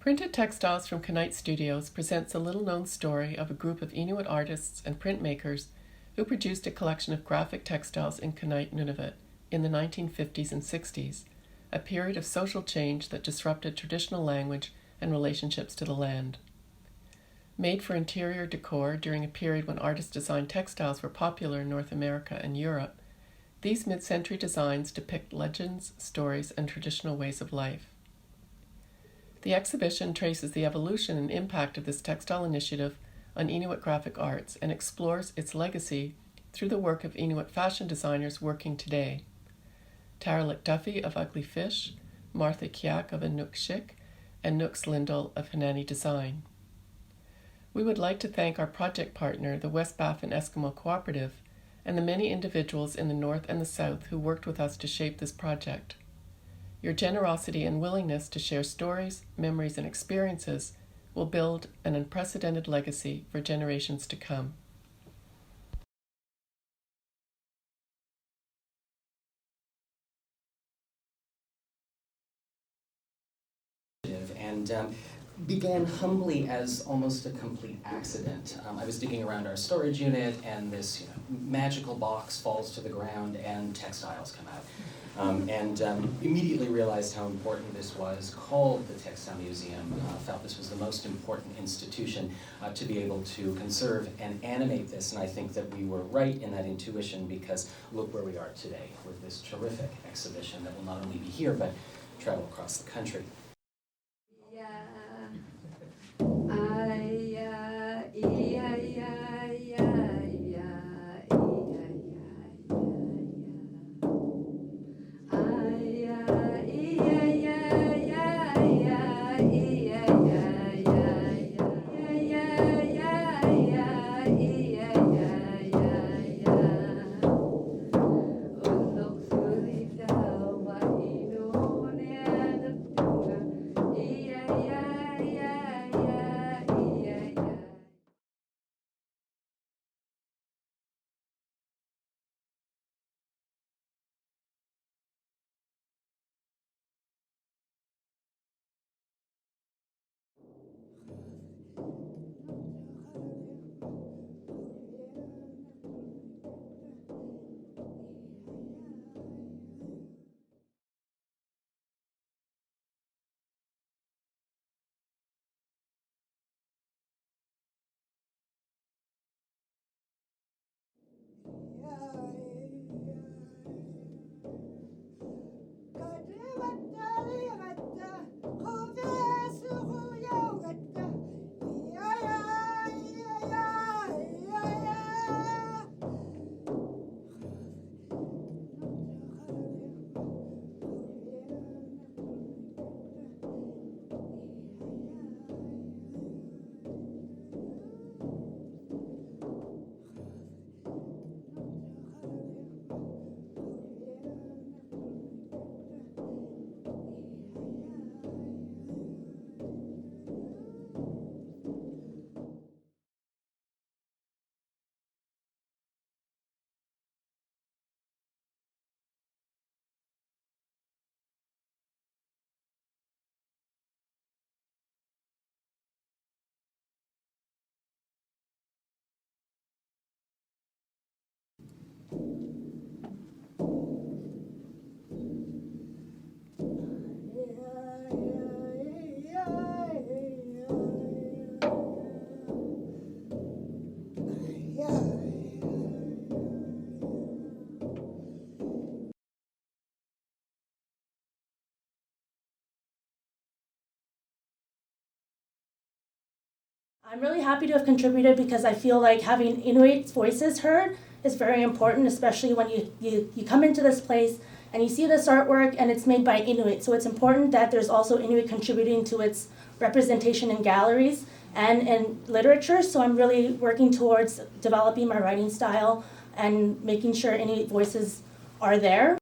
Printed Textiles from Kinngait Studios presents a little-known story of a group of Inuit artists and printmakers who produced a collection of graphic textiles in Kinngait Nunavut in the 1950s and 60s, a period of social change that disrupted traditional language and relationships to the land. Made for interior decor during a period when artist-designed textiles were popular in North America and Europe, these mid-century designs depict legends, stories, and traditional ways of life. The exhibition traces the evolution and impact of this textile initiative on Inuit graphic arts and explores its legacy through the work of Inuit fashion designers working today. Tarralik Duffy of Ugly Fish, Martha Kyak of Inuk and Nooks Lindell of Hanani Design. We would like to thank our project partner, the West Baffin Eskimo Cooperative, and the many individuals in the North and the South who worked with us to shape this project. Your generosity and willingness to share stories, memories, and experiences will build an unprecedented legacy for generations to come. And began humbly as almost a complete accident. I was digging around our storage unit, and this magical box falls to the ground, and textiles come out. And immediately realized how important this was, called the Textile Museum, felt this was the most important institution to be able to conserve and animate this, and I think that we were right in that intuition, because look where we are today with this terrific exhibition that will not only be here, but travel across the country. I'm really happy to have contributed because I feel like having Inuit voices heard is very important, especially when you come into this place and you see this artwork and it's made by Inuit. So it's important that there's also Inuit contributing to its representation in galleries and in literature. So I'm really working towards developing my writing style and making sure Inuit voices are there.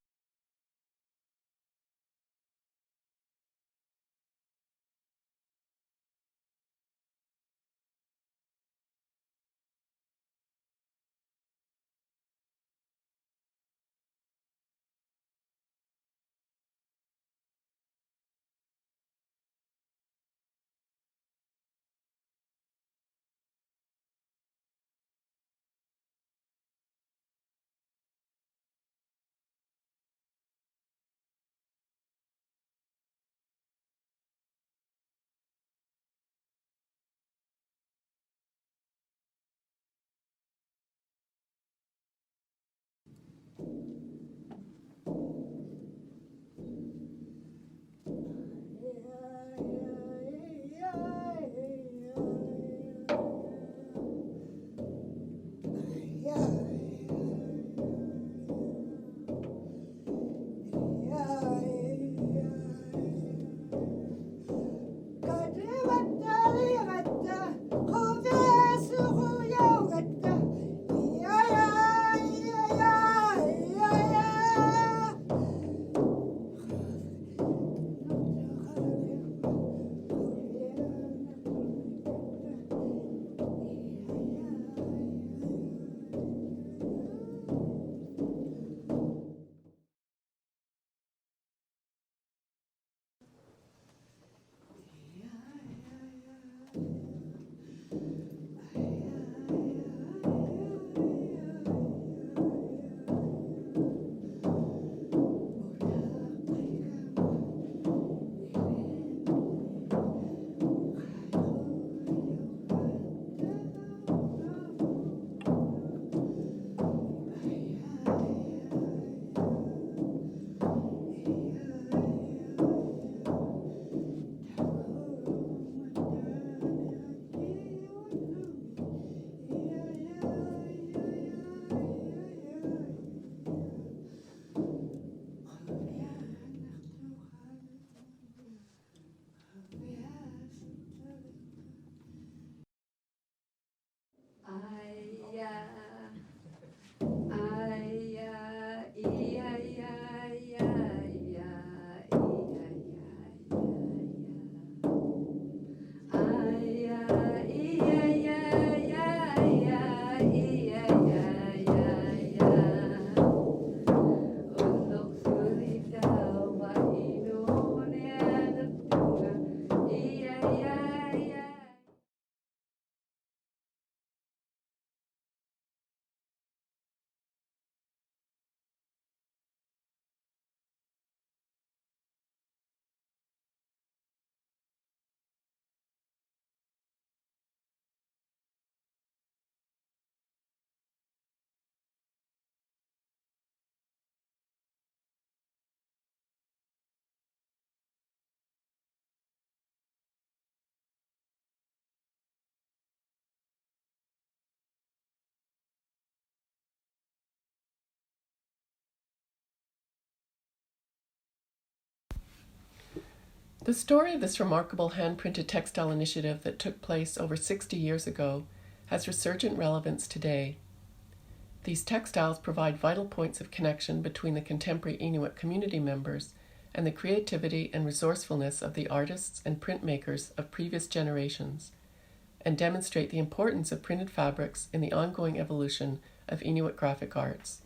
The story of this remarkable hand-printed textile initiative that took place over 60 years ago has resurgent relevance today. These textiles provide vital points of connection between the contemporary Inuit community members and the creativity and resourcefulness of the artists and printmakers of previous generations, and demonstrate the importance of printed fabrics in the ongoing evolution of Inuit graphic arts.